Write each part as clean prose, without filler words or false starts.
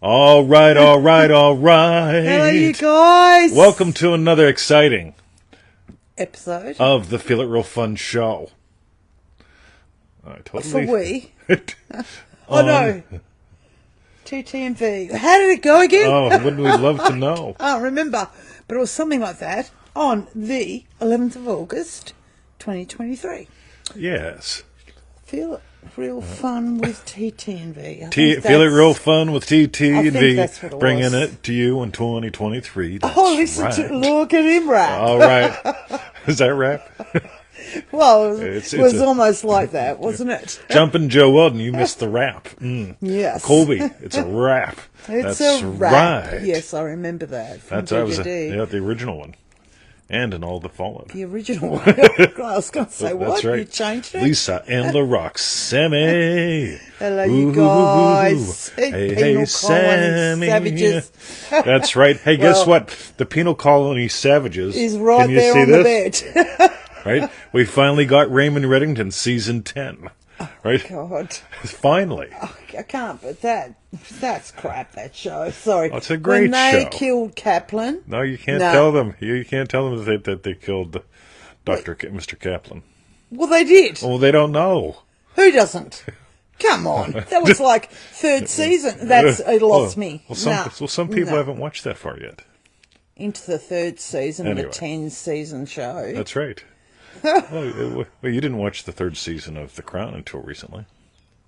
All right, all right, all right. Hello, you guys. Welcome to another exciting episode of the Feel It Real Fun show. For we. Oh no. TTMV. How did it go again? Oh, wouldn't we love to know? I can't remember, but it was something like that on the 11th of August, 2023. Yes. Feel it real fun with TTNV. Feel it real fun with TTNV. That's what it bringing was. it to you in 2023. That's listen right. to look at him rap. All right. Is that rap? Well, It's it was a- almost like that, wasn't it? Jumpin' Joe Weldon, you missed the rap. Yes. Colby, it's a rap. It's That's a rap. right. Yes, I remember that. From That was DDD. the original one. And in all the fallout. The original one. I was going to say, That's what? right. You changed it? Lisa and LaRock. Sammy. Hello, you guys. Hey, Penal hey, colony Sammy. savages. That's right. Hey, guess Well, what? The penal colony savages. He's right Can you there see on this? the bed. Right? We finally got Raymond Reddington season 10. Right? God. Finally. I can't, but that's crap, that show. Sorry. Oh, it's a great When they show. killed Kaplan. No, you can't No. tell them. You can't tell them that they killed Mr. Kaplan. Well, they did. Well, they don't know. Who doesn't? Come on. That was like third season. It lost me. Well, some people haven't watched that far yet. Into the third season of Anyway. a 10-season show. That's right. Well, you didn't watch the third season of The Crown until recently.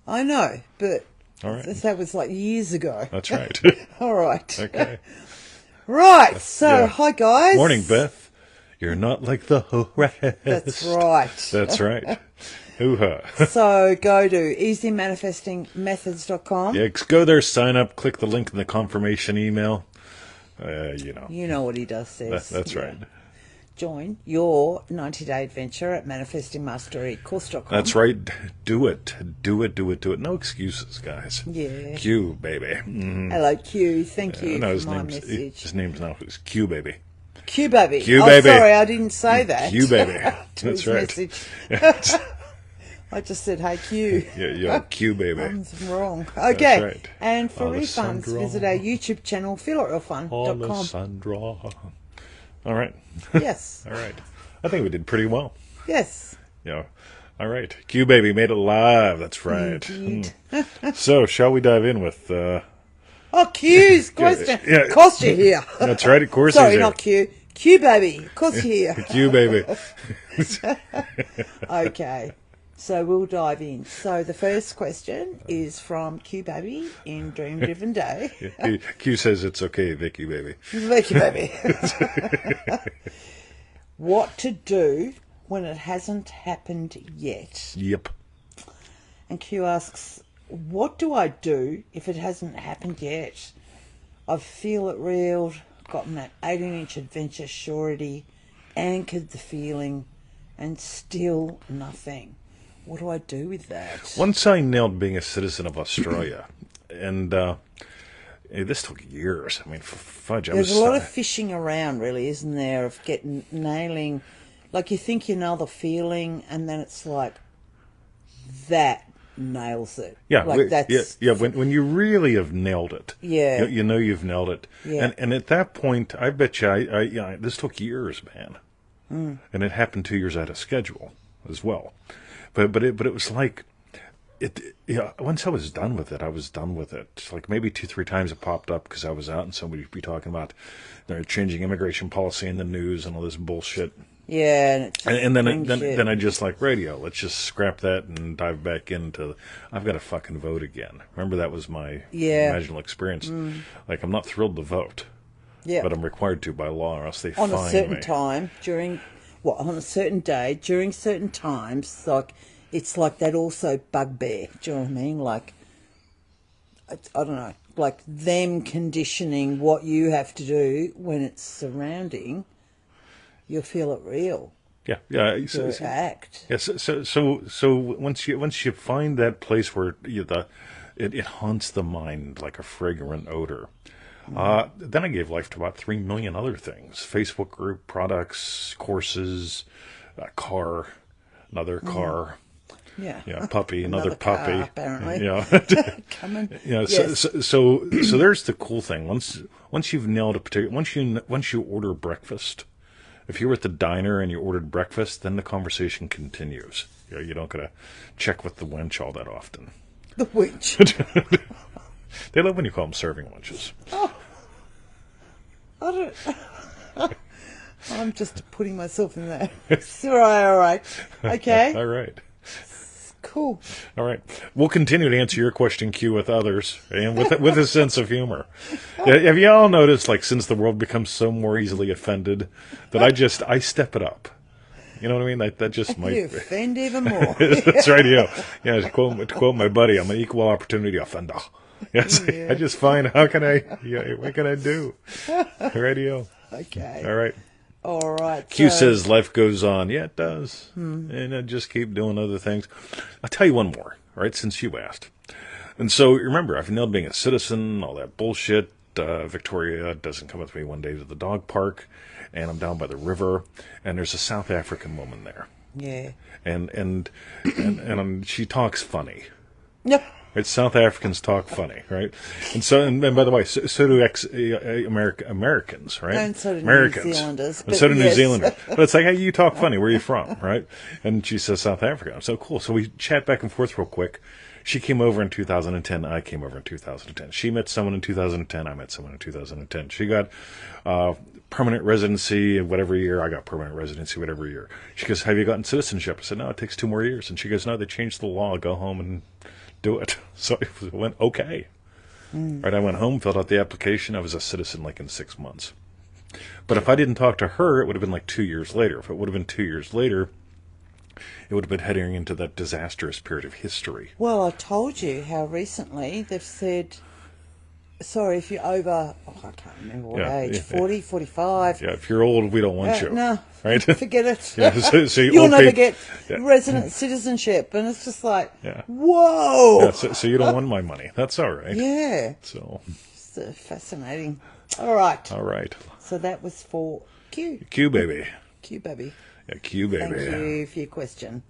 I know, but All right. that was like years ago. That's right. All right. Okay. Right. So, Yeah. hi, guys. Morning, Beth. You're not like the rest. That's right. That's right. Hoo-ha. So, go to easymanifestingmethods.com. Yeah, go there, sign up, click the link in the confirmation email. You know. You know what he does, says. That's Yeah. right. Join your 90-day adventure at manifestingmasterycourse.com. That's right. Do it. Do it. Do it. Do it. No excuses, guys. Yeah. Q, baby. Mhm. Hello, Q. Thank you No, for my message. his name's now is Q, baby. Q, baby. Q, Oh, baby. sorry, I didn't say that. Q, baby. To That's his right. message. I just said, hey, Q. Yeah, Q, baby. I'm wrong. Okay. right. And for Alessandra. refunds, visit our YouTube channel, feelitrealfun.com. Alessandra. All right. Yes. All right. I think we did pretty well. Yes. Yeah. All right. Q baby made it live. That's right. Indeed. So, shall we dive in with? Oh, Q's question. Yeah. Of course you're here. That's right. Of course. Sorry, he's not Q. Q, baby. Of course you're here. Q baby. Okay. So we'll dive in. So the first question is from Q Baby in Dream Driven Day. Q says it's okay, Vicky baby. Thank you, baby. What to do when it hasn't happened yet? Yep. And Q asks, what do I do if it hasn't happened yet? I feel it real, gotten that 18-inch adventure surety, anchored the feeling, and still nothing. What do I do with that? Once I nailed being a citizen of Australia, and this took years. I mean, fudge. There's a lot of fishing around, really, isn't there, of nailing, like you think you know the feeling, and then it's like, that nails it. Yeah, like that's yeah. When you really have nailed it, Yeah. you know you've nailed it. Yeah. And at that point, I bet you, this took years, man. And it happened 2 years out of schedule as well. But it was like it. Yeah, once I was done with it, I was done with it. Like maybe 2-3 times it popped up because I was out and somebody would be talking about they're changing immigration policy in the news and all this bullshit. Yeah, And then shit. then I just like radio. Let's just scrap that and dive back into. I've got to fucking vote again. Remember that was my imaginal experience. Like I'm not thrilled to vote, yeah. but I'm required to by law, or else they On fine a certain me. time on a certain day during certain times, like it's like that also bugbear. Do you know what I mean? Like I don't know, like them conditioning what you have to do when it's surrounding. You'll feel it real. Yeah. Your act. Yeah, so once you find that place where it haunts the mind like a fragrant odor, then I gave life to about 3 million other things: Facebook group, products, courses, a car, another car. Yeah. Yeah, puppy, another car, puppy. apparently. Yeah. Coming. Yeah, Yes. so there's the cool thing. Once you've nailed a particular, once you order breakfast, if you were at the diner and you ordered breakfast, then the conversation continues. You don't gotta check with the wench all that often. The witch. They love when you call them serving lunches. Oh. I don't... I'm just putting myself in there. All right. Okay. All right. Cool. All right. We'll continue to answer your question, Q, with others and with a sense of humor. Have you all noticed, like, since the world becomes so more easily offended, that I step it up? You know what I mean? That just might... You offend even more. That's right, yeah. Yeah, to quote my buddy, I'm an equal opportunity offender. Yes, yeah. I just find, what can I do? Radio. Okay. All right. All right. Q says life goes on. Yeah, it does. And I just keep doing other things. I'll tell you one more, all right, since you asked. And so, remember, I've nailed being a citizen, all that bullshit. Victoria doesn't come with me one day to the dog park, and I'm down by the river, and there's a South African woman there. Yeah. And she talks funny. Yep. Right? South Africans talk funny, right? And so, and by the way, so do Americans, right? And so do Americans. New Zealanders. And so do yes. New Zealanders. But it's like, hey, you talk funny. Where are you from, right? And she says South Africa. I'm so cool. So we chat back and forth real quick. She came over in 2010. I came over in 2010. She met someone in 2010. I met someone in 2010. She got permanent residency whatever year. I got permanent residency whatever year. She goes, have you gotten citizenship? I said, no, it takes 2 more years. And she goes, no, they changed the law. Go home and do it. So I went, okay. Right, I went home, filled out the application. I was a citizen like in 6 months. But if I didn't talk to her, it would have been like 2 years later. If it would have been 2 years later, it would have been heading into that disastrous period of history. Well, I told you how recently they've said, sorry, if you're over, I can't remember what age, 40, 45. Yeah, if you're old, we don't want you. No, right? Forget it. Yeah, so you'll never get resident citizenship. And it's just like, whoa. Yeah, so you don't want my money. That's all right. Yeah. So it's fascinating. All right. All right. So that was for Q. Q, baby. Q, baby. Yeah, Q, baby. Thank you for your question.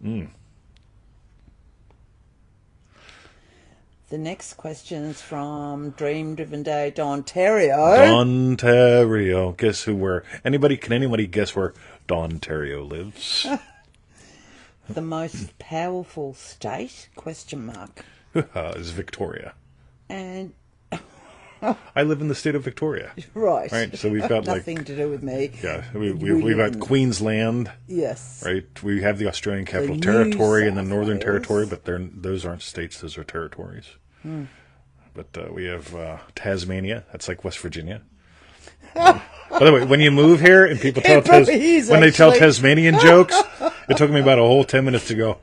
The next question is from Dream Driven Day, Dontario. Dontario. Guess who? Can anybody guess where Dontario lives? The most powerful state? Question mark. Is Victoria. And I live in the state of Victoria. Right. Right. So we've got nothing to do with me. Yeah. We've got Queensland. Yes. Right. We have the Australian Capital Territory and the Northern Territory, but those aren't states; those are territories. But we have Tasmania. That's like West Virginia. By the way, when you move here and people tell they tell Tasmanian jokes, it took me about a whole 10 minutes to go,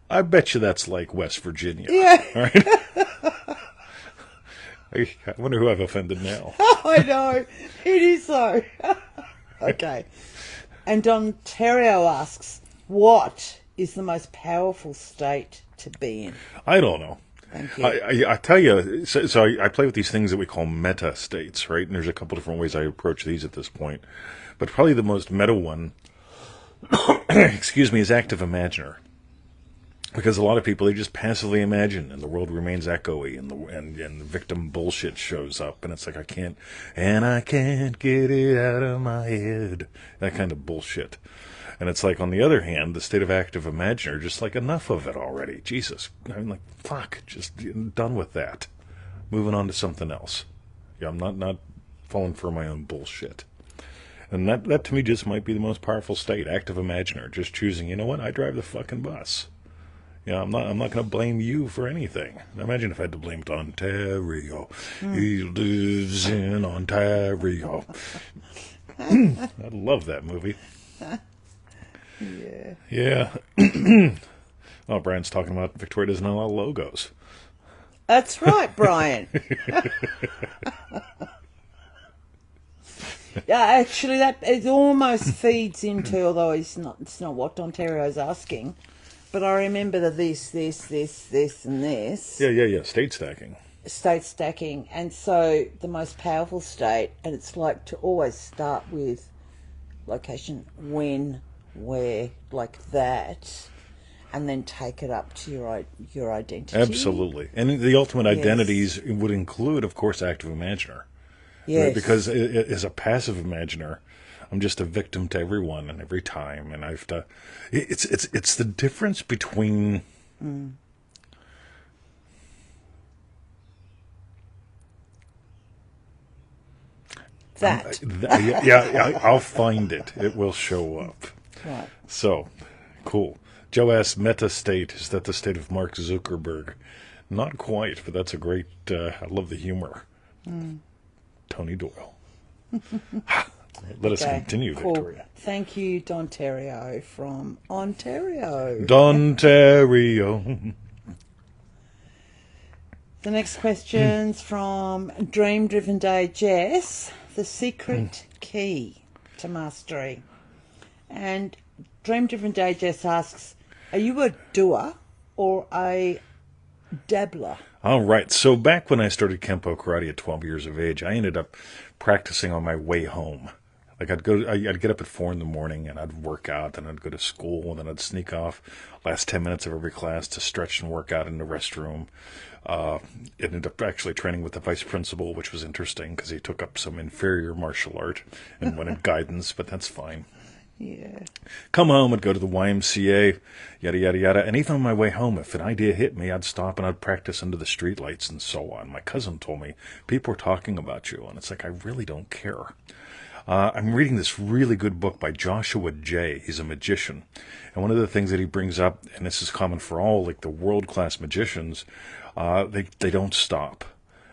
I bet you that's like West Virginia. Yeah. All right? I wonder who I've offended now. I know. It is so. Okay. And Ontario asks, what is the most powerful state to be in? I don't know. Thank you. I tell you, so I play with these things that we call meta states, right? And there's a couple different ways I approach these at this point. But probably the most meta one, is active imaginer. Because a lot of people, they just passively imagine, and the world remains echoey, and the victim bullshit shows up, and it's like, I can't get it out of my head. That kind of bullshit. And it's like, on the other hand, the state of active imaginer, just like, enough of it already. Jesus. I'm like, fuck, just done with that. Moving on to something else. Yeah, I'm not falling for my own bullshit. And that to me just might be the most powerful state, active imaginer. Just choosing, you know what, I drive the fucking bus. Yeah, I'm not going to blame you for anything. Imagine if I had to blame Dontario. He lives in Ontario. I love that movie. Yeah. Yeah. Oh, Brian's talking about Victoria doesn't allow logos. That's right, Brian. Yeah, actually, it almost feeds into, although it's not what Ontario's asking. But I remember the this, and this. Yeah. State stacking. State stacking. And so the most powerful state, and it's like to always start with location, when, where, like that. and then take it up to your identity. Absolutely. And the ultimate identities would include, of course, active imaginer. Yes. Right? Because as a passive imaginer, I'm just a victim to everyone and every time, and I have to. It's the difference between. That. Yeah, I'll find it. It will show up. Right. So, cool. Joe asks, meta state, is that the state of Mark Zuckerberg? Not quite, but that's a great, I love the humor. Tony Doyle. Let us continue, cool. Victoria. Thank you, Dontario from Ontario. Dontario. The next question's from Dream Driven Day Jess, the secret key to mastery. And Dream Driven Day Jess asks, are you a doer or a dabbler? All right. So back when I started Kempo karate at 12 years of age, I ended up practicing on my way home. Like I'd get up at 4 a.m. and I'd work out, and I'd go to school, and then I'd sneak off last 10 minutes of every class to stretch and work out in the restroom. Ended up actually training with the vice principal, which was interesting because he took up some inferior martial art and wanted guidance, but that's fine. Yeah. Come home, I'd go to the YMCA, yada, yada, yada. And even on my way home, if an idea hit me, I'd stop and I'd practice under the streetlights and so on. My cousin told me, people are talking about you. And it's like, I really don't care. I'm reading this really good book by Joshua Jay. He's a magician. And one of the things that he brings up, and this is common for all, like the world-class magicians, they don't stop.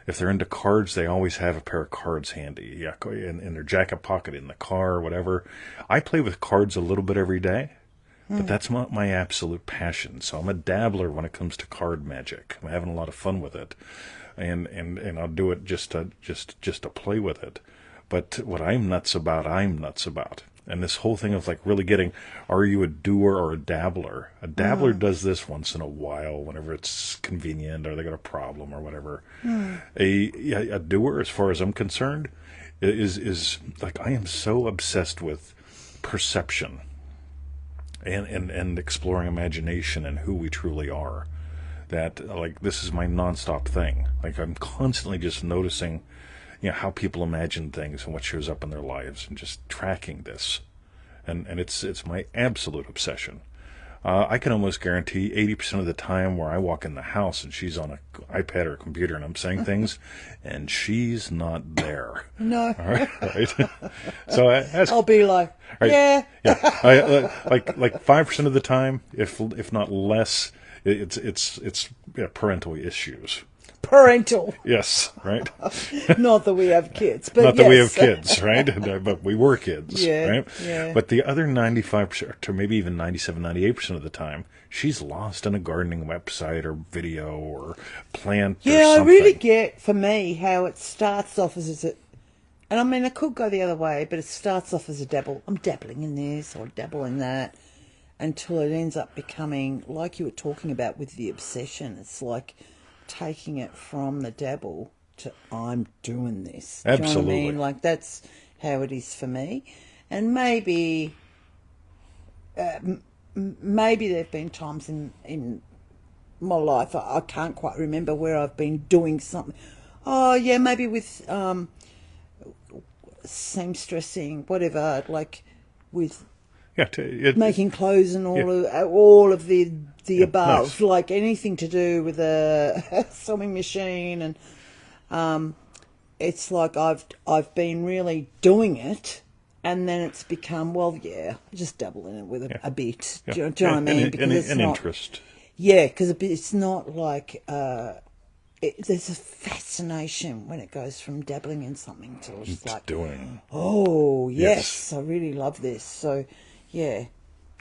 If they're into cards, they always have a pair of cards handy, in their jacket pocket, in the car, or whatever. I play with cards a little bit every day, but that's not my absolute passion. So I'm a dabbler when it comes to card magic. I'm having a lot of fun with it, and I'll do it just to play with it. But what I'm nuts about. And this whole thing of like really getting, are you a doer or a dabbler? A dabbler does this once in a while, whenever it's convenient or they got a problem or whatever. A doer, as far as I'm concerned, is like, I am so obsessed with perception and exploring imagination and who we truly are, that like this is my nonstop thing. Like I'm constantly just noticing, how people imagine things and what shows up in their lives, and just tracking this. And it's my absolute obsession. I can almost guarantee 80% of the time where I walk in the house and she's on an iPad or a computer and I'm saying things, and she's not there. No. All right. So I'll be like, right, yeah. Like 5% of the time, if not less, it's parental issues. Parental. Yes, right? Not that we have kids, but not that we have kids, right? But we were kids, right? Yeah. But the other 95%, or maybe even 97, 98% of the time, she's lost in a gardening website or video or plant or something. I really get, for me, how it starts off as a... And I mean, it could go the other way, but it starts off as a dabble. I'm dabbling in this or dabbling in that, until it ends up becoming, like you were talking about with the obsession, it's like taking it from the dabble to I'm doing this. Absolutely. Do you know what I mean? Like that's how it is for me. And maybe maybe there have been times in my life I can't quite remember where I've been doing something. Oh yeah, maybe with seamstressing, whatever, like with making clothes and all of the above, nice. like anything to do with a sewing machine, and it's like I've been really doing it, and then it's become just dabble in it with a bit. Do you know what I mean? Because it's not interest. Yeah, because it's not like there's a fascination when it goes from dabbling in something to just like doing. Oh yes, I really love this. So. Yeah.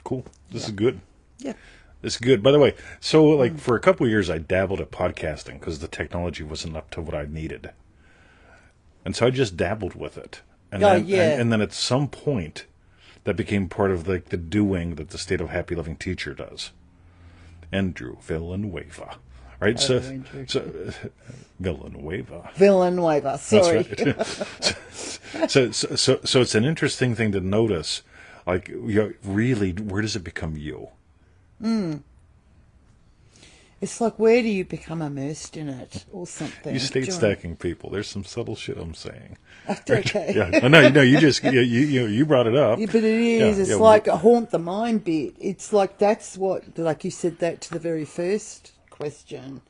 Cool. This is good. Yeah. This is good. By the way, so like for a couple of years I dabbled at podcasting because the technology wasn't up to what I needed. And so I just dabbled with it. And and then at some point that became part of like the doing that the State of Happy Living Teacher does. Andrew Villanueva. Right? So Villanueva. Sorry. That's right. so it's an interesting thing to notice. Like, really, where does it become you? It's like, where do you become immersed in it or something? You state stacking people. There's some subtle shit I'm saying. Okay. Yeah. No, you just you brought it up. Yeah, but it is. Yeah, It's yeah, like a haunt the mind bit. It's like that's what, like you said that to the very first question,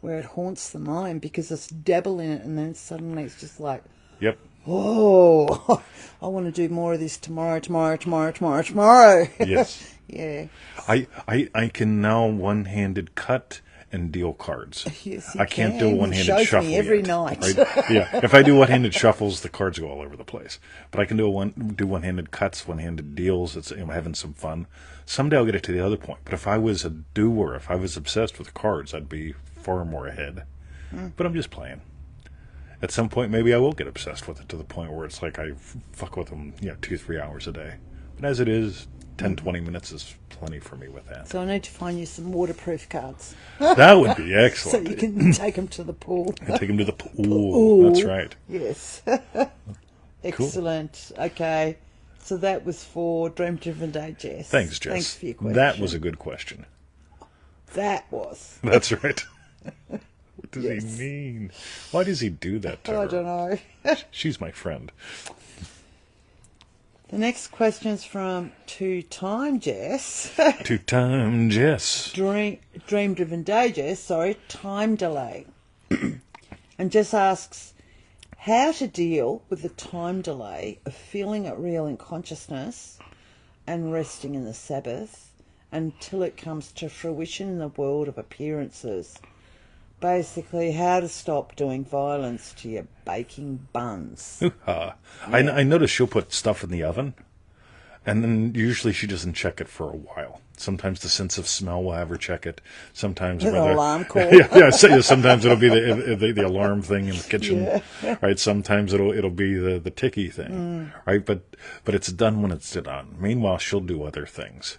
where it haunts the mind because it's dabble in it, and then suddenly it's just like, Yep. oh, I want to do more of this tomorrow. Yes. Yeah. I can now one-handed cut and deal cards. Yes, you I can't can. do a He one-handed shows shuffle me every yet, night. right? Yeah, if I do one-handed shuffles, the cards go all over the place. But I can do one-handed cuts, one-handed deals. It's I'm having some fun. Someday I'll get it to the other point. But if I was a doer, if I was obsessed with cards, I'd be far more ahead. But I'm just playing. At some point, maybe I will get obsessed with it to the point where it's like I fuck with them, 2-3 hours a day. But as it is, 10, 20 minutes is plenty for me with that. So I need to find you some waterproof cards That would be so excellent. you can take them to the pool. I take him to the pool. That's right. Yes. Excellent. Okay. So that was for Dream Driven Day, Jess. Thanks, Jess. Thanks for your question. That was a good question. That was. That's right. What does Yes. he mean? Why does he do that to her? I don't know. She's my friend. The next question's from Two Time Jess. Two-time Jess. Dream Driven Day, Jess. Sorry, time delay. And Jess asks, how to deal with the time delay of feeling it real in consciousness and resting in the sabbath until it comes to fruition in the world of appearances. Basically, how to stop doing violence to your baking buns. I notice she'll put stuff in the oven, and then usually she doesn't check it for a while. Sometimes the sense of smell will have her check it. Sometimes An alarm call. Sometimes it'll be the alarm thing in the kitchen, right? Sometimes it'll be the ticky thing, right? But it's done when it's done. Meanwhile, she'll do other things.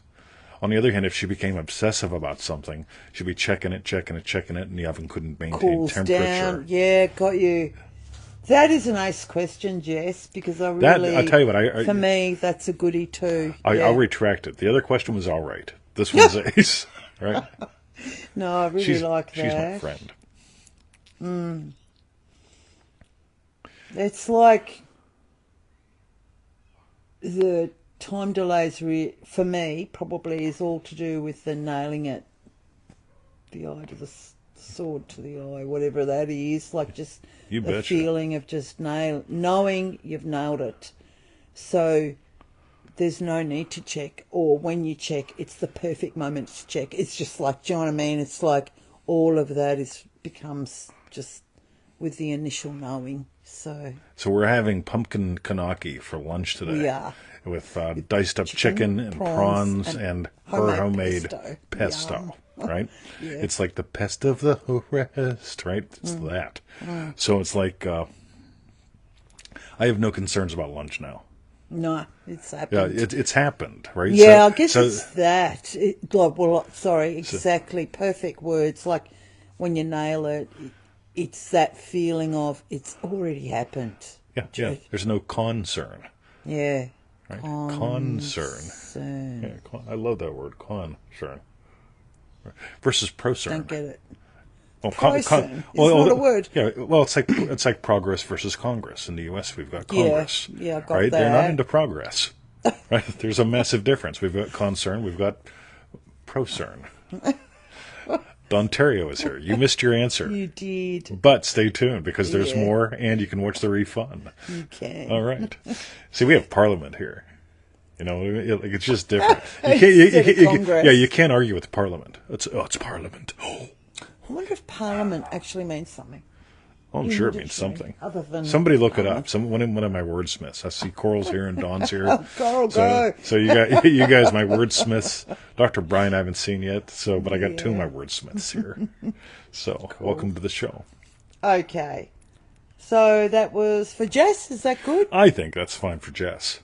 On the other hand, if she became obsessive about something, she'd be checking it, and the oven couldn't maintain Cools temperature. down. Yeah, got you. That is a nice question, Jess, because I really... I'll tell you what, for me, that's a goodie too. I'll retract it. The other question was all right. This one's ace, right? No, I really like that. She's my friend. It's like the time delays for me probably is all to do with the nailing it, the eye to the sword to the eye, whatever that is, like just You the betcha. feeling of just knowing you've nailed it. So there's no need to check, or when you check, it's the perfect moment to check. It's just like, do you know what I mean? It's like all of that becomes just with the initial knowing. So we're having pumpkin kanaki for lunch today. we are. With diced up chicken and prawns and her homemade pesto, right? Yeah. It's like the pest of the rest, right? It's that. So it's like I have no concerns about lunch now. No, it's happened. Yeah, it's happened, right? Yeah, I guess it's that. Exactly. Perfect words. Like when you nail it, it's that feeling of it's already happened. Yeah. There's no concern. Yeah. Right? Concern. Yeah, I love that word, concern. Versus procern. Don't get it. Well, Procern. It's not a word. Yeah, well, it's like progress versus Congress. In the U.S., we've got Congress. Yeah, I got right? that. They're not into progress. Right? There's a massive difference. We've got concern. We've got procern. Dontario is here. You missed your answer. You did. But stay tuned because there's more, and you can watch the refund. You can. All right. See, we have Parliament here. You know, it's just different. You can't argue with Parliament. It's Parliament. I wonder if Parliament actually means something. Oh, I'm sure it means something. Other than somebody look it up. One of my wordsmiths. I see Coral's here and Dawn's here. Coral, go. So you guys, my wordsmiths. Dr. Brian, I haven't seen yet. But I got two of my wordsmiths here. So welcome to the show. Okay. So that was for Jess. Is that good? I think that's fine for Jess.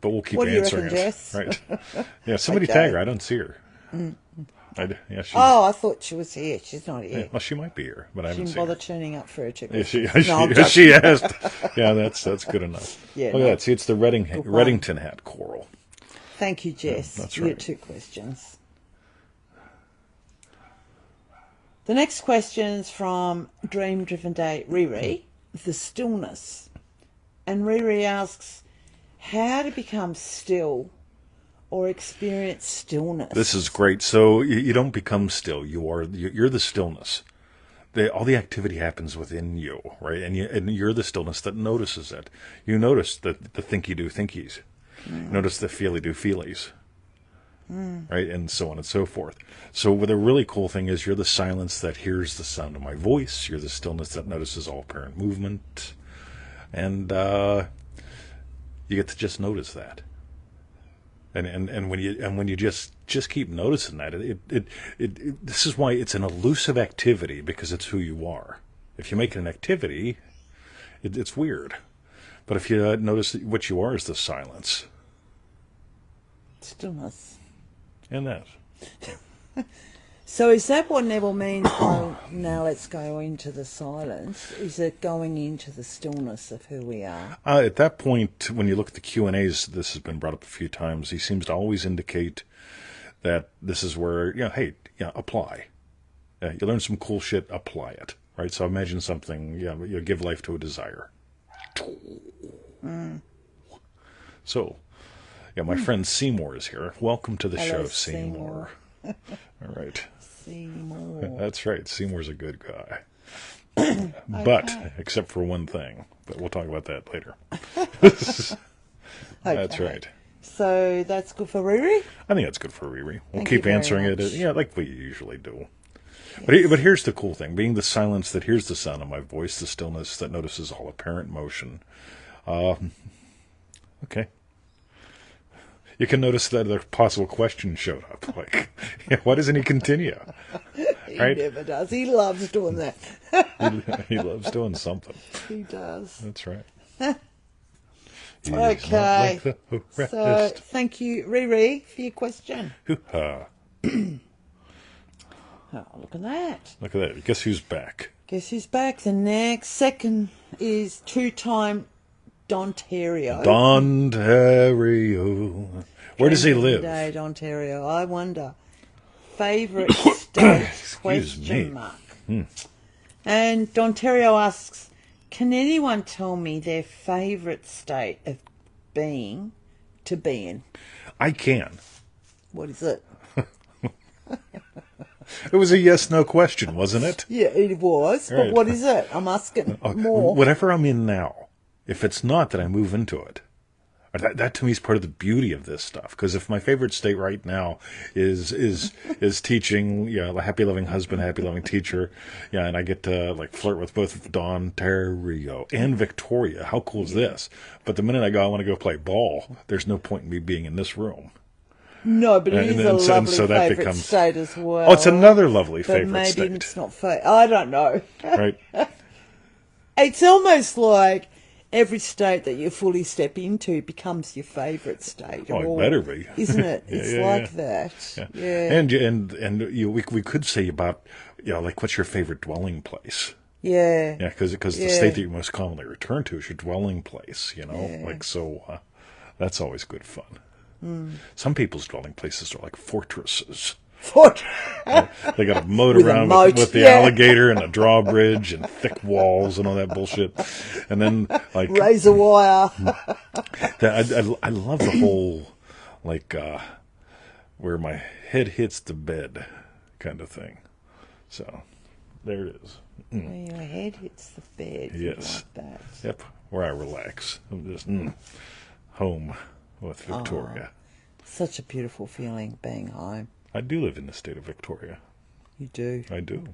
But we'll keep What do you answering reckon, it. Jess? Right. Yeah, somebody tag her. I don't see her. I thought she was here. She's not here. Yeah, well, she might be here, but I haven't She seen didn't bother her. turning up for her two Yeah, questions. she asked. Yeah, that's good enough. Yeah, Look at that. See, it's the Reddington hat, Coral. Thank you, Jess. That's You right. get two questions. The next question is from Dream Driven Day RiRi, the Stillness. And RiRi asks, how to become still or experience stillness? This is great. So you don't become still. You're the stillness. All the activity happens within you, right? And you're the stillness that notices it. You notice the thinky-do thinkies. You notice the feely-do feelies. Right, and so on and so forth. So the really cool thing is you're the silence that hears the sound of my voice. You're the stillness that notices all apparent movement. And you get to just notice that. And when you just keep noticing that, this is why it's an elusive activity, because it's who you are. If you make it an activity, it's weird. But if you notice that what you are is the silence. Stillness. And that. So is that what Neville means by now let's go into the silence? Is it going into the stillness of who we are? At that point, when you look at the Q&As, this has been brought up a few times, he seems to always indicate that this is where, apply. You learn some cool shit, apply it. Right? So imagine something, you give life to a desire. So, my friend Seymour is here. Welcome to the show, Seymour. All right. Seymour. That's right. Seymour's a good guy. But, except for one thing. But we'll talk about that later. That's right. So that's good for RiRi? I think that's good for RiRi. We'll Thank keep you very answering much. it, like we usually do. Yes. But here's the cool thing. Being the silence that hears the sound of my voice, the stillness that notices all apparent motion. Okay. You can notice that a possible question showed up. Like, why doesn't he continue? Right? He never does. He loves doing that. he loves doing something. He does. That's right. Okay. Like so, thank you, RiRi, for your question. Hoo-ha. Oh, look at that. Look at that. Guess who's back? Guess who's back? The next second is two-time Dontario. Dontario. Where does he live? Dontario. I wonder. Favourite state? Question mark. And Dontario asks, can anyone tell me their favourite state of being to be in? I can. What is it? It was a yes/no question, wasn't it? Yeah, it was. Right. But what is it? I'm asking more. Whatever I'm in now. If it's not, then I move into it. That to me is part of the beauty of this stuff. Because if my favorite state right now is teaching, a happy loving husband, happy loving teacher, and I get to flirt with both Dontario and Victoria. How cool is this? But the minute I want to go play ball, there's no point in me being in this room. No, but it is a lovely favourite state as well. Oh, it's another lovely but favourite state. maybe it's not I don't know. Right. It's almost like every state that you fully step into becomes your favourite state. Oh, it better be. Isn't it? It's like that. Yeah. And we could say about, what's your favorite dwelling place? Yeah. Yeah, because the state that you most commonly return to is your dwelling place, that's always good fun. Some people's dwelling places are like fortresses. They got a moat around with the alligator and a drawbridge and thick walls and all that bullshit. And then razor wire. I love the whole where my head hits the bed kind of thing. So there it is. Where your head hits the bed. Yes. Like that. Yep. Where I relax. I'm just home with Victoria. Such a beautiful feeling being home. I do live in the state of Victoria. You do? I do.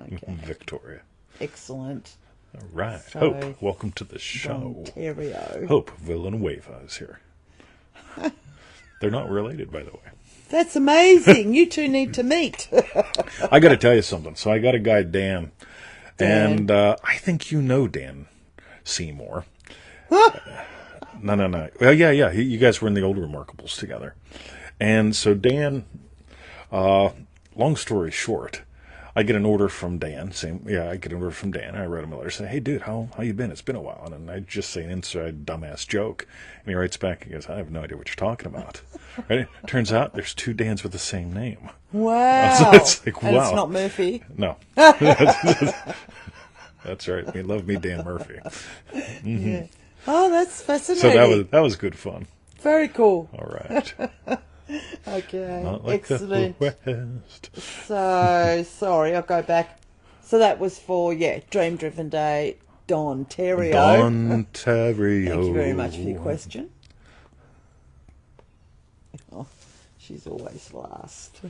Okay. Victoria. Excellent. All right. So, Hope, welcome to the show. Ontario. Hope Villanueva is here. They're not related, by the way. That's amazing. You two need to meet. I got to tell you something. So I got a guy, Dan. And I think you know Dan Seymour. No. Well, yeah. You guys were in the old Remarkables together. And so Dan, long story short, I get an order from Dan. I get an order from Dan. I wrote him a letter saying, "Hey, dude, how you been? It's been a while." And I just say an inside dumbass joke, and he writes back and goes, "I have no idea what you're talking about." Right? Turns out there's 2 Dans with the same name. Wow. So it's like, and wow. it's not Murphy. No. That's right. We love me, Dan Murphy. Mm-hmm. Yeah. Oh, that's fascinating. So that was good fun. Very cool. All right. Okay. Not like Excellent. the West. So, sorry, I'll go back. So that was for, Dream Driven Day, Dontario. Dontario. Thank you very much for your question. Oh, she's always last.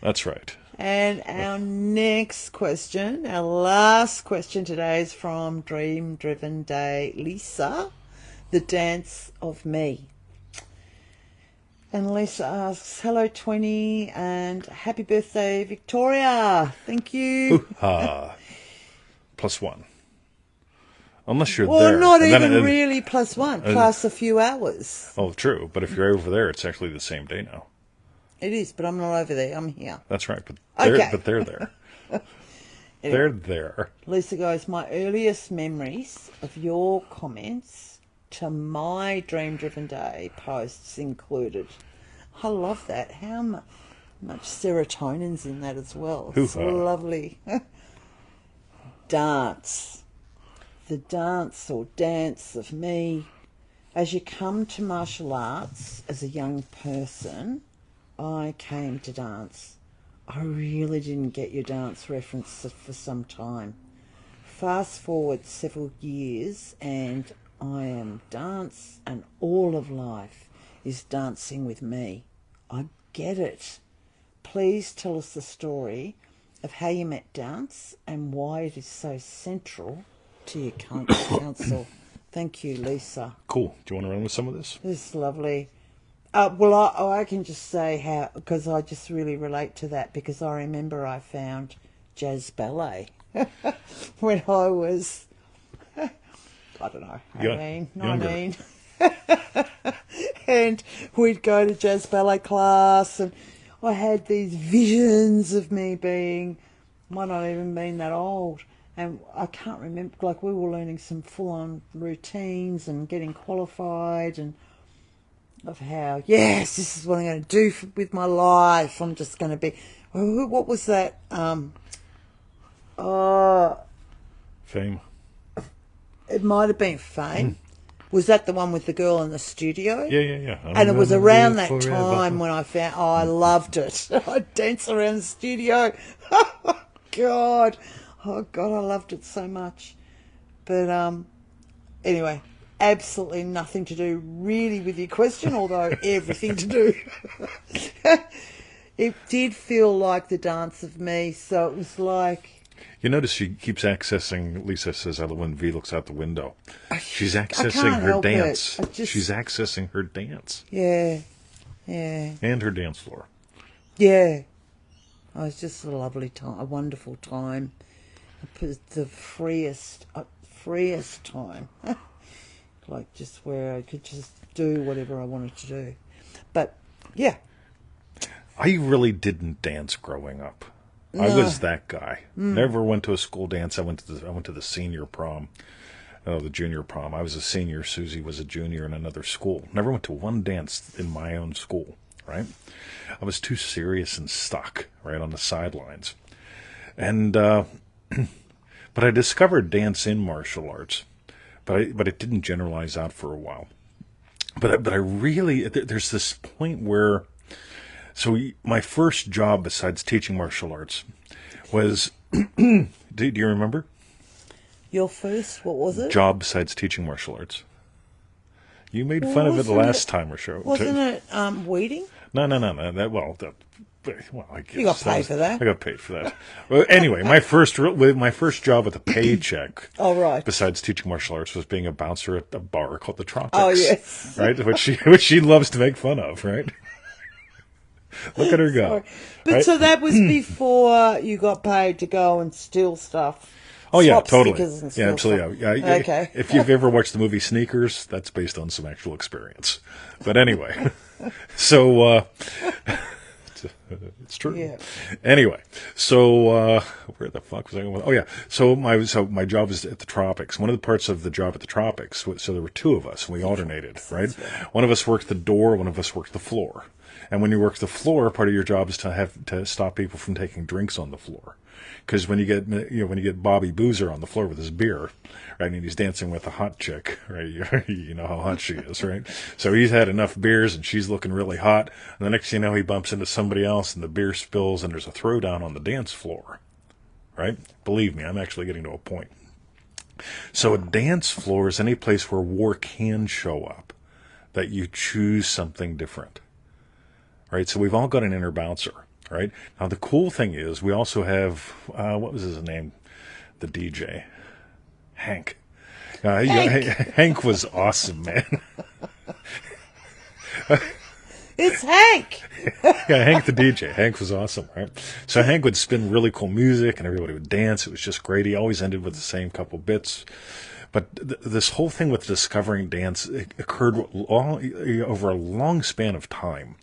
That's right. And our next question, our last question today is from Dream Driven Day Lisa, the dance of me. And Lisa asks, "Hello 20 and happy birthday Victoria. Thank you." +1. Unless you're Well, there. not And even then really +1, plus a few hours. Oh, true. But if you're over there, it's actually the same day now. It is, but I'm not over there. I'm here. That's right. But Okay. they're there. Anyway, They're there. Lisa goes, "My earliest memories of your comments to my Dream Driven Day posts included." I love that. How much serotonin's in that as well. It's lovely. Dance. The dance or dance of me. As you come to martial arts as a young person, I came to dance. I really didn't get your dance reference for some time. Fast forward several years and I am dance, and all of life is dancing with me. I get it. Please tell us the story of how you met dance and why it is so central to your counsel. Thank you, Lisa. Cool. Do you want to run with some of this? This is lovely. Well, I can just say how, because I just really relate to that, because I remember I found jazz ballet when I was, I don't know, 18, 19. And we'd go to jazz ballet class, and I had these visions of me being, might not even been that old. And I can't remember, like we were learning some full-on routines and getting qualified, and of how, yes, this is what I'm going to do with my life. I'm just going to be, what was that? Fame. It might have been Fame. Was that the one with the girl in the studio? Yeah. And it was around that time when I found, I loved it. I'd dance around the studio. Oh, God, I loved it so much. But anyway, absolutely nothing to do really with your question, although everything to do. It did feel like the dance of me, so it was like... You notice she keeps accessing, Lisa says, when V looks out the window. She's accessing her dance. She's accessing her dance. Yeah. And her dance floor. Yeah. Oh, it was just a lovely time, a wonderful time. The freest time. Like just where I could just do whatever I wanted to do. But, yeah. I really didn't dance growing up. No. I was that guy. Never went to a school dance. I went to the senior prom. The junior prom. I was a senior. Susie was a junior in another school. Never went to one dance in my own school, right? I was too serious and stuck right on the sidelines. And but I discovered dance in martial arts, but it didn't generalize out for a while. But I really, there's this point where, so my first job besides teaching martial arts was, do you remember? Your first, what was it? Job besides teaching martial arts. You made fun of it the last time or so. Wasn't it weeding? No. I guess you got paid for that. I got paid for that. Well, anyway, my first job with a paycheck. Oh, right. Besides teaching martial arts, was being a bouncer at a bar called the Tropics. Oh, yes. Right, which she loves to make fun of, right? Look at her go. Sorry. But right? So that was before you got paid to go and steal stuff. Oh, yeah, Swap totally. stickers and steal Absolutely. stuff. Yeah. Okay. If you've ever watched the movie Sneakers, that's based on some actual experience. But anyway, so It's true. Yeah. Anyway, so where the fuck was I going? Oh yeah, so my job is at the tropics. One of the parts of the job at the tropics, so there were two of us, and we alternated. Right, one of us worked the door, one of us worked the floor. And when you work the floor, part of your job is to have to stop people from taking drinks on the floor. Because when you get Bobby Boozer on the floor with his beer, right, and he's dancing with a hot chick, right, you know how hot she is, right? So he's had enough beers and she's looking really hot, and the next thing you know, he bumps into somebody else and the beer spills and there's a throwdown on the dance floor, right? Believe me, I'm actually getting to a point. So a dance floor is any place where war can show up, that you choose something different, right? So we've all got an inner bouncer. Right? Now, the cool thing is we also have, what was his name? The DJ. Hank. Hank was awesome, man. It's Hank! Yeah, Hank the DJ. Hank was awesome, right? So Hank would spin really cool music and everybody would dance. It was just great. He always ended with the same couple bits. But this whole thing with discovering dance occurred over a long span of time,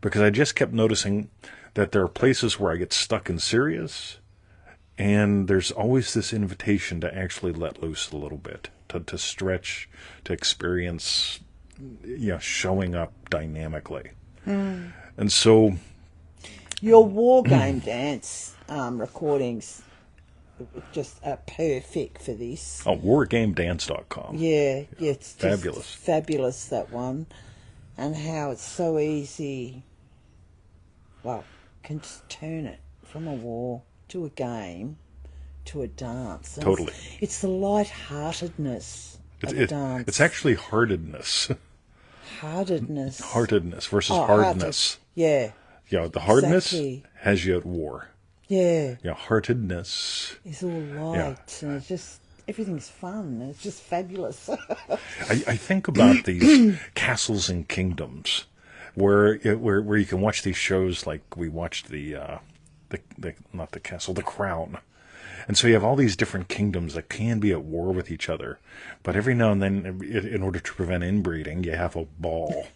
because I just kept noticing that there are places where I get stuck and serious, and there's always this invitation to actually let loose a little bit, to stretch, to experience, showing up dynamically. And so... Your war game dance recordings just are perfect for this. Oh, wargamedance.com. Yeah, it's fabulous. Just fabulous, that one. And how it's so easy... Well, can just turn it from a war to a game to a dance. And totally. It's the light-heartedness of a dance. It's actually heartedness. Heartedness. Heartedness versus hardness. Yeah. Yeah, the hardness has you at war. Yeah. Yeah, heartedness. It's all light and it's just, everything's fun. And it's just fabulous. I think about these castles and kingdoms. Where you can watch these shows, like we watched the not the castle, the Crown, and so you have all these different kingdoms that can be at war with each other, but every now and then, in order to prevent inbreeding, you have a ball,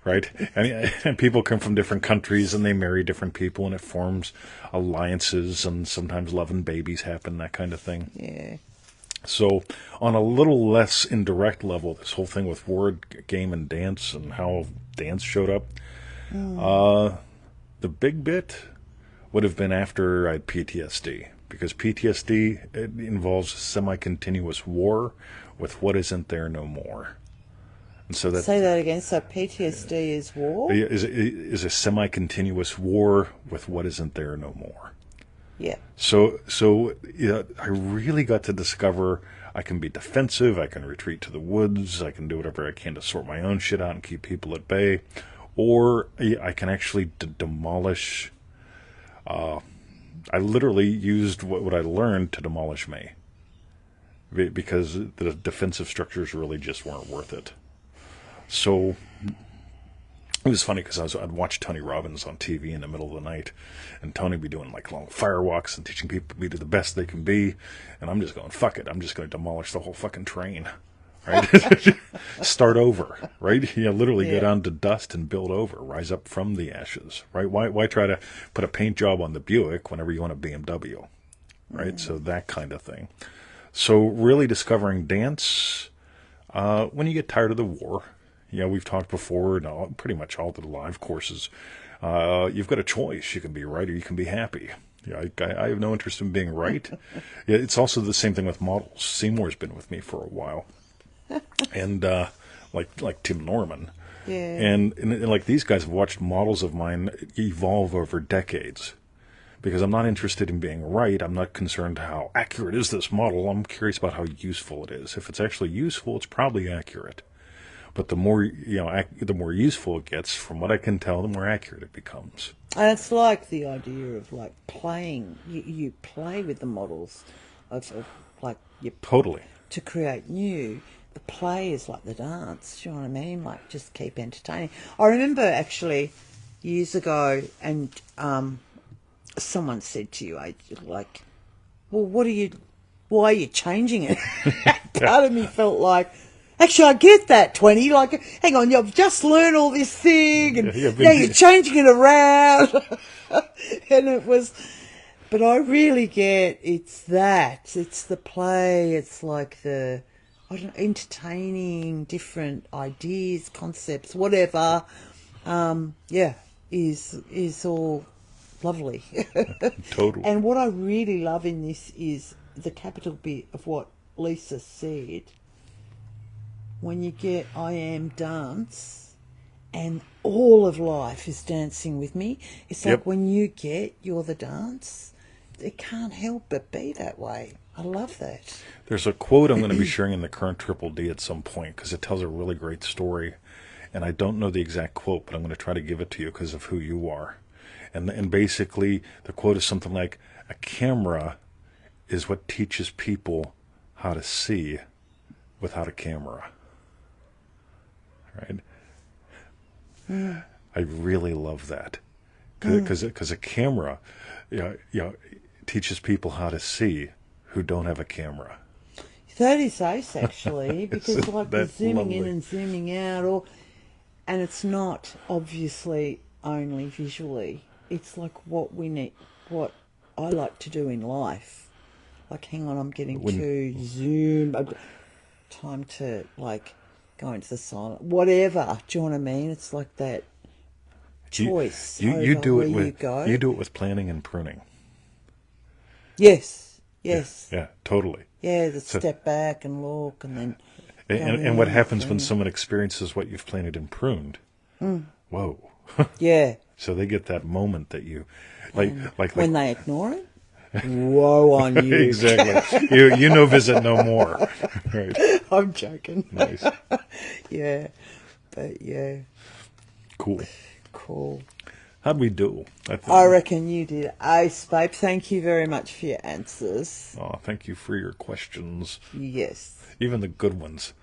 right? And people come from different countries and they marry different people, and it forms alliances, and sometimes love and babies happen, that kind of thing. Yeah. So on a little less indirect level, this whole thing with word game and dance and how dance showed up, the big bit would have been after I had PTSD, because PTSD, it involves semi-continuous war with what isn't there no more. And so that, say that again. So PTSD is war? Is a semi-continuous war with what isn't there no more. Yeah. So I really got to discover I can be defensive, I can retreat to the woods, I can do whatever I can to sort my own shit out and keep people at bay, or I can actually demolish. I literally used what I learned to demolish me, because the defensive structures really just weren't worth it. So it was funny because I'd watch Tony Robbins on TV in the middle of the night, and Tony would be doing like long firewalks and teaching people to be the best they can be, and I'm just going, fuck it, I'm just going to demolish the whole fucking train, right? Start over, right? Literally go down to dust and build over, rise up from the ashes, right? Why try to put a paint job on the Buick whenever you want a BMW, right? So that kind of thing. So really discovering dance when you get tired of the war. We've talked before, and pretty much all the live courses, you've got a choice. You can be right or you can be happy. I have no interest in being right. It's also the same thing with models. Seymour's been with me for a while. And like Tim Norman. Yeah. And like these guys have watched models of mine evolve over decades. Because I'm not interested in being right. I'm not concerned how accurate is this model. I'm curious about how useful it is. If it's actually useful, it's probably accurate. But the more the more useful it gets, from what I can tell, the more accurate it becomes. And it's like the idea of like playing. You play with the models, of like you Totally. To create new. The play is like the dance. Do you know what I mean? Like just keep entertaining. I remember actually years ago, and someone said to you, like, "Well, why are you changing it?" Part of me felt like, Actually, I get that, 20. Like, hang on, you've just learned all this thing, and Yeah, now you're changing it around. And it was... But I really get it's that. It's the play. It's like the... I don't know, entertaining, different ideas, concepts, whatever. Yeah, is all lovely. Totally. And what I really love in this is the capital bit of what Lisa said. When you get I am dance and all of life is dancing with me, it's like when you get you're the dance, it can't help but be that way. I love that. There's a quote I'm going to be sharing in the current Triple D at some point because it tells a really great story. And I don't know the exact quote, but I'm going to try to give it to you because of who you are. And basically, the quote is something like, a camera is what teaches people how to see without a camera. Right? I really love that. Because a camera teaches people how to see who don't have a camera. That is ace, actually, because like the zooming in lovely. and zooming out, and it's not obviously only visually. It's like what we need, what I like to do in life. Like, hang on, I'm getting too zoom. Time to like go into the silent, whatever. Do you know what I mean? It's like that choice. You do it where with you go. You do it with planning and pruning. Yes. Yeah, totally. Yeah, the step back and look, and then. And what happens when someone experiences what you've planted and pruned? Whoa. Yeah. So they get that moment that you, like when they ignore it. Whoa on you. Exactly. You no visit no more. Right. I'm joking. Nice. Yeah. But yeah. Cool. How'd we do? I reckon you did ace, babe. Thank you very much for your answers. Oh, thank you for your questions. Yes. Even the good ones.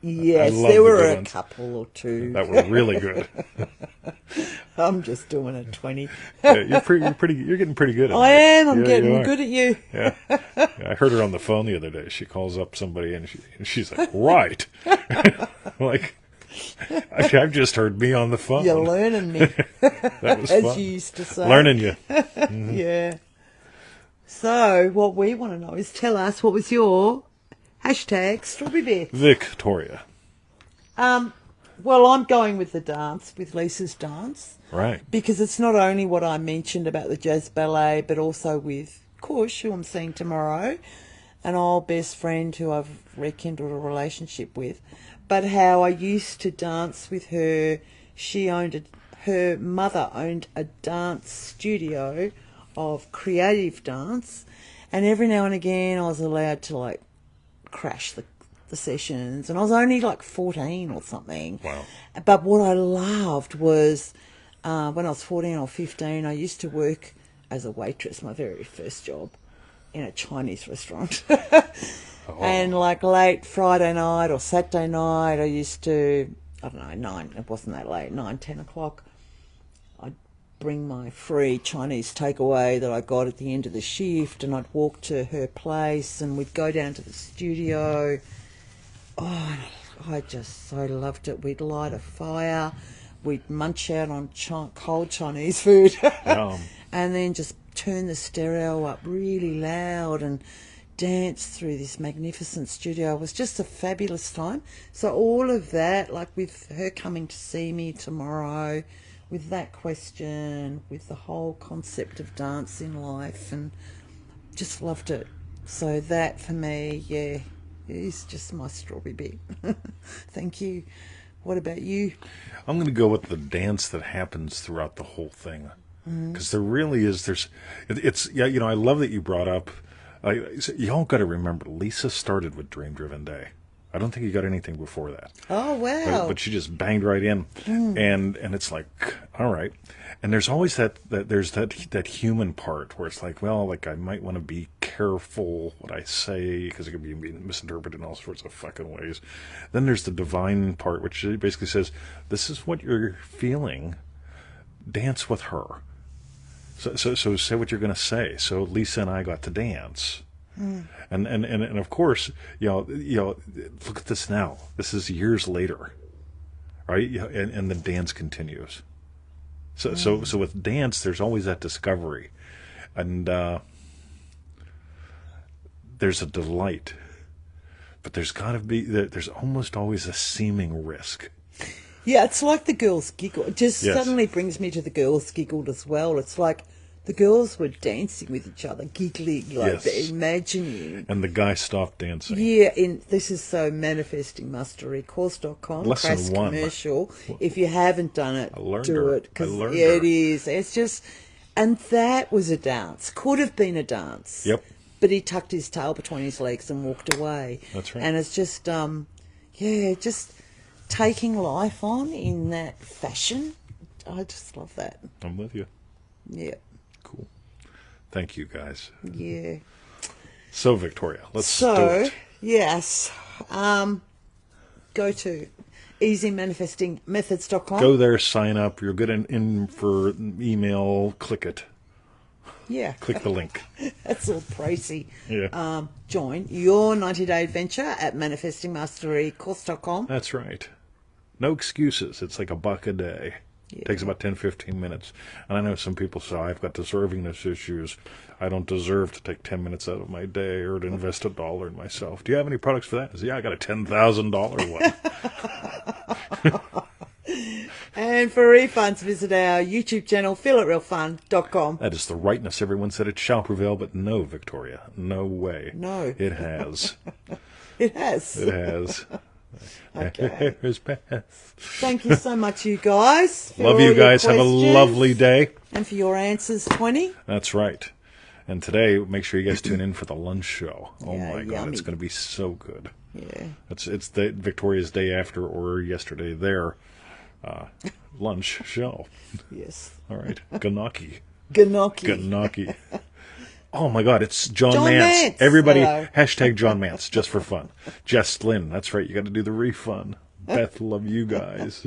Yes, I love there were the good a ones. couple or two. That were really good. I'm just doing a 20. Yeah, you're getting pretty good at it. I am. I'm Yeah, getting you are. good at you. Yeah. I heard her on the phone the other day. She calls up somebody and she's like, right. Like, I've just heard me on the phone. You're learning me, That was as fun. you used to say. Learning you. Yeah. So, what we want to know is tell us, what was your hashtag Strawberry Bear? Victoria. Well, I'm going with the dance, with Lisa's dance. Right. Because it's not only what I mentioned about the jazz ballet, but also with Kush, who I'm seeing tomorrow, an old best friend who I've rekindled a relationship with, but how I used to dance with her. Her mother owned a dance studio of creative dance, and every now and again I was allowed to like crash the sessions, and I was only like 14 or something. Wow. But what I loved was when I was 14 or 15, I used to work as a waitress, my very first job, in a Chinese restaurant. And like late Friday night or Saturday night, I used to, I don't know, it wasn't that late, 9, 10 o'clock, I'd bring my free Chinese takeaway that I got at the end of the shift, and I'd walk to her place and we'd go down to the studio. Oh, I just so loved it. We'd light a fire, we'd munch out on cold Chinese food, and then just turn the stereo up really loud and dance through this magnificent studio. It was just a fabulous time. So all of that, like with her coming to see me tomorrow, with that question, with the whole concept of dance in life, and just loved it. So that for me, yeah, is just my strawberry bit. Thank you. What about you? I'm going to go with the dance that happens throughout the whole thing. Because there really is, I love that you brought up, you all got to remember, Lisa started with Dream Driven Day. I don't think you got anything before that. Oh, wow. But she just banged right in. And it's like, all right. And there's always that human part where it's like, well, like I might want to be careful what I say because it could be misinterpreted in all sorts of fucking ways. Then there's the divine part, which basically says, this is what you're feeling. Dance with her. So say what you're going to say. So Lisa and I got to dance. And of course, look at this now. This is years later, right? And the dance continues. So with dance, there's always that discovery, and there's a delight, but there's almost always a seeming risk. Yeah, it's like the girls giggle. It just Yes. suddenly brings me to the girls giggled as well. It's like the girls were dancing with each other, giggling, like Yes. they're imagining. And the guy stopped dancing. Yeah, this is so manifesting mastery. Course.com, Lesson crass 1. commercial. If you haven't done it, I learned do her. it. Because I learned it her. is. It's just, and that was a dance. Could have been a dance. Yep. But he tucked his tail between his legs and walked away. That's right. And it's just, just taking life on in that fashion. I just love that. I'm with you. Yeah. Cool. Thank you, guys. Yeah. So, Victoria, let's do So, it. yes. Go to easymanifestingmethods.com. Go there, sign up. You're good in for email. Click it. Yeah. Click the link. That's all pricey. Yeah. Join your 90-day adventure at manifestingmasterycourse.com. That's right. No excuses. It's like $1 a day. Yeah. Takes about 10-15 minutes. And I know some people say, I've got deservingness issues. I don't deserve to take 10 minutes out of my day or to invest $1 in myself. Do you have any products for that? I say, yeah, I got a $10,000 one. And for refunds, visit our YouTube channel, feelitrealfun.com. That is the rightness. Everyone said it shall prevail, but no, Victoria. No way. No. It has. It has. It has. Okay. Here's Beth. Thank you so much, you guys. for Love all you your guys. Have a questions lovely day. And for your answers, 20. That's right. And today, make sure you guys tune in for the lunch show. Oh Yeah, my God, yummy. it's going to be so good. Yeah. It's the Victoria's day after or yesterday their lunch show. Yes. All right, Ganaki. Ganaki. Oh my God, it's John John Mance. Mance. Everybody, Hello. hashtag John Mance, just for fun. Jess, Lynn, that's right, you got to do the refund. Beth, love you guys.